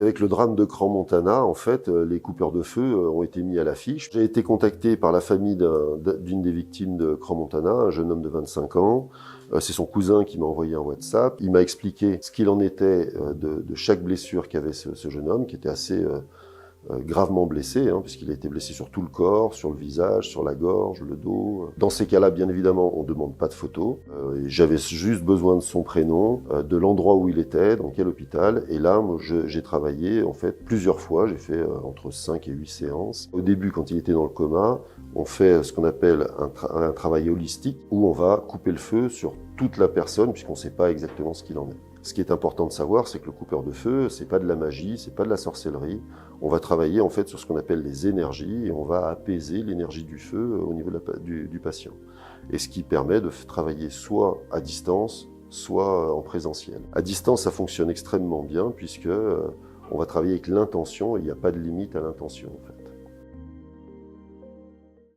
Avec le drame de Crans-Montana, en fait, les coupeurs de feu ont été mis à l'affiche. J'ai été contacté par la famille d'une des victimes de Crans-Montana, un jeune homme de 25 ans. C'est son cousin qui m'a envoyé un WhatsApp. Il m'a expliqué ce qu'il en était de chaque blessure qu'avait ce jeune homme, qui était assez gravement blessé, puisqu'il a été blessé sur tout le corps, sur le visage, sur la gorge, le dos. Dans ces cas-là, bien évidemment, on ne demande pas de photos. Et j'avais juste besoin de son prénom, de l'endroit où il était, dans quel hôpital. Et là, moi, j'ai travaillé en fait plusieurs fois. J'ai fait entre 5 et 8 séances. Au début, quand il était dans le coma, on fait ce qu'on appelle un travail holistique, où on va couper le feu sur toute la personne, puisqu'on ne sait pas exactement ce qu'il en est. Ce qui est important de savoir, c'est que le coupeur de feu, c'est pas de la magie, c'est pas de la sorcellerie. On va travailler en fait sur ce qu'on appelle les énergies et on va apaiser l'énergie du feu au niveau du patient. Et ce qui permet de travailler soit à distance, soit en présentiel. À distance, ça fonctionne extrêmement bien puisque on va travailler avec l'intention et il n'y a pas de limite à l'intention en fait.